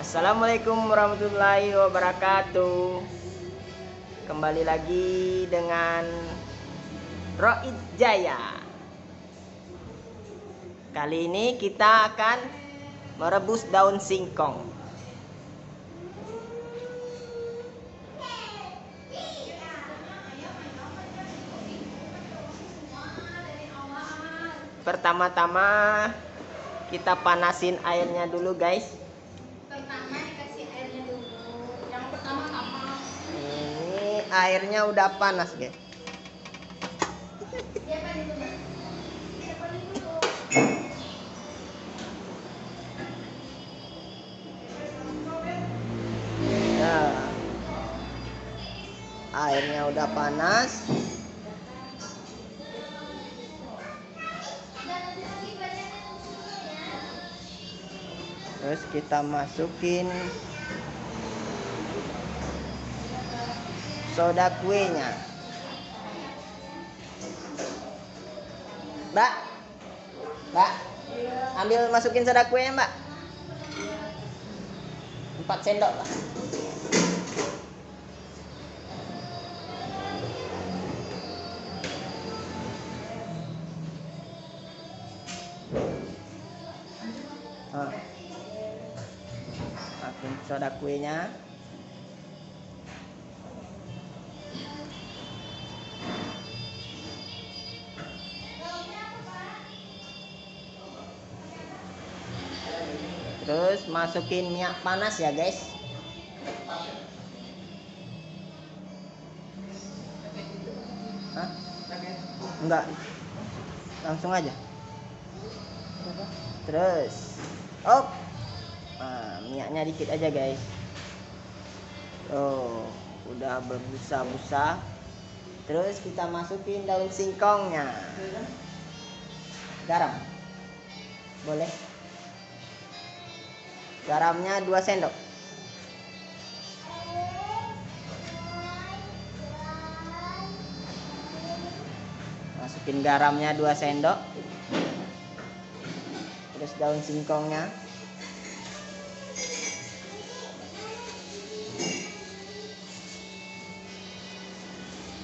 Assalamualaikum warahmatullahi wabarakatuh. Kembali lagi dengan Roid Jaya. Kali ini kita akan merebus daun singkong. Pertama-tama kita panasin airnya dulu, guys. Pertama dikasih airnya dulu. Yang pertama apa? Ini airnya udah panas, guys. Siapa dulu, Mbak? Siapa dulu? Nah, airnya udah panas. Terus kita masukin soda kuenya. Mbak, ambil masukin soda kuenya, Mbak. 4 sendok, Mbak. Nah, masukin soda kuenya. Terus masukin minyak panas ya, guys. Hah? Enggak. Langsung aja. Terus minyaknya dikit aja, guys. Udah berbusa-busa. Terus kita masukin daun singkongnya. Garam. Boleh. Garamnya 2 sendok. Masukin garamnya 2 sendok. Terus daun singkongnya.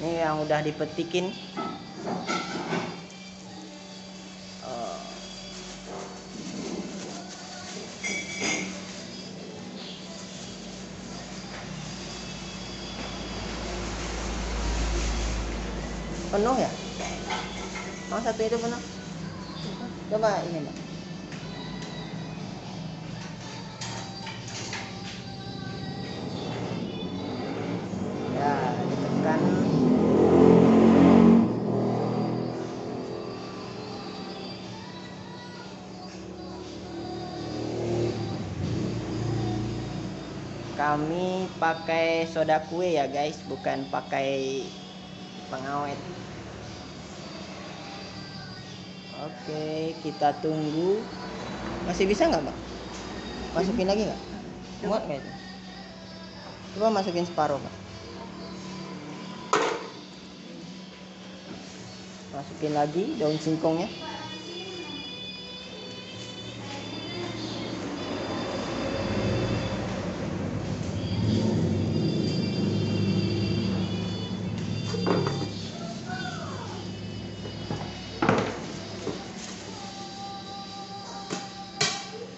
Ini yang udah dipetikin. Penuh ya? Oh, satu itu penuh. Coba ini, Mbak. Ya, ditekan. Kami pakai soda kue ya, guys, bukan pakai pengawet. Oke, kita tunggu. Masih bisa nggak, Mbak? Masukin lagi nggak? Muat nggak itu? Coba masukin separuh, Mbak. Masukin lagi daun singkongnya.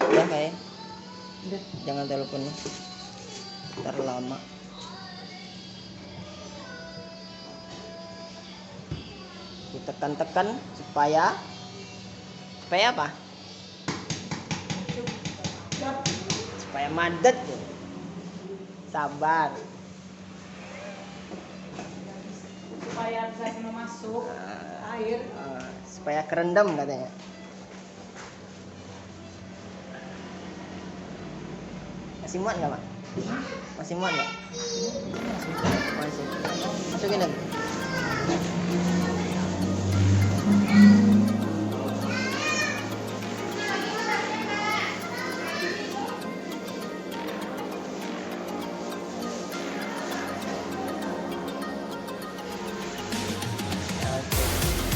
Udah kayak? Udah. Jangan teleponnya. Ntar lama. Kita tekan-tekan supaya apa? Supaya madet. Sabar. Supaya bisa masuk air. Supaya kerendam katanya. Masih muat nggak, Pak? Masih muat nggak? Masih. Masukin lagi.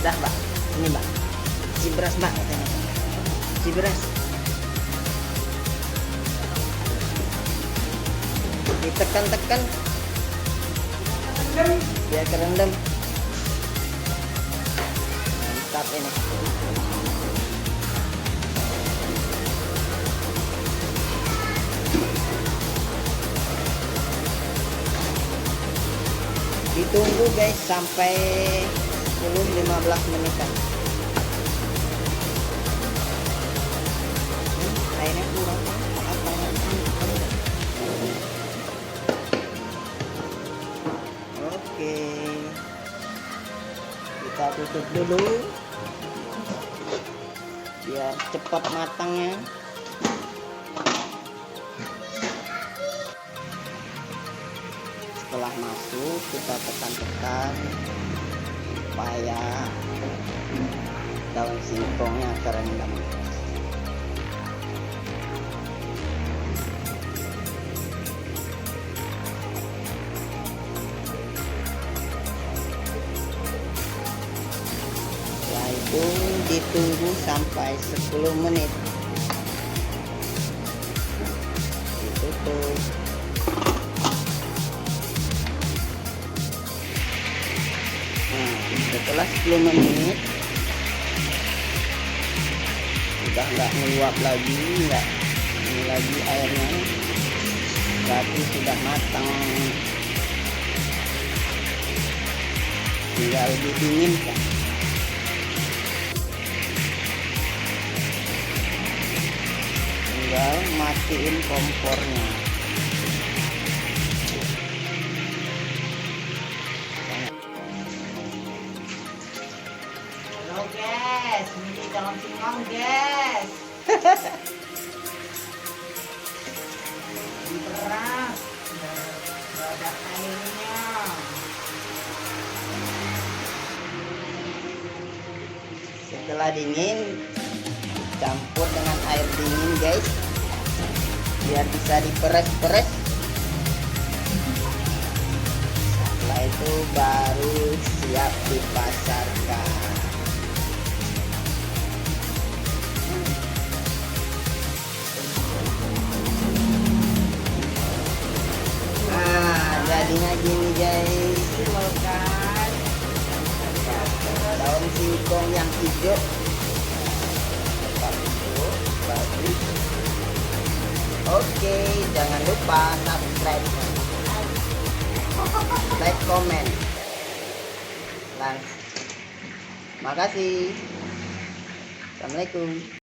Dah, Mbak. Ini, Mbak. Si beras, Mbak, katanya. Si beras. ditekan-tekan biar kerendam. Mantap ini. Ditunggu guys sampai 10-15 menitan. Airnya kurang apa? Oke, kita tutup dulu biar cepat matangnya. Setelah masuk kita tekan-tekan supaya daun singkongnya terendam. Setelah itu ditunggu sampai 10 menit. Ditutup. Setelah 10 menit udah nggak meluap lagi, nggak ini lagi airnya, berarti sudah matang. Tinggal didinginkan. Tinggal matiin kompornya. Halo guys, ini dalam singkong guys. Berat, ada airnya. Setelah dingin, campur dengan air dingin guys, biar bisa diperes-peres. Setelah itu baru siap dipasarkan. Jadinya gini guys, kan daun singkong yang hijau bagus. Oke, jangan lupa subscribe, like, komen, makasih. Assalamualaikum.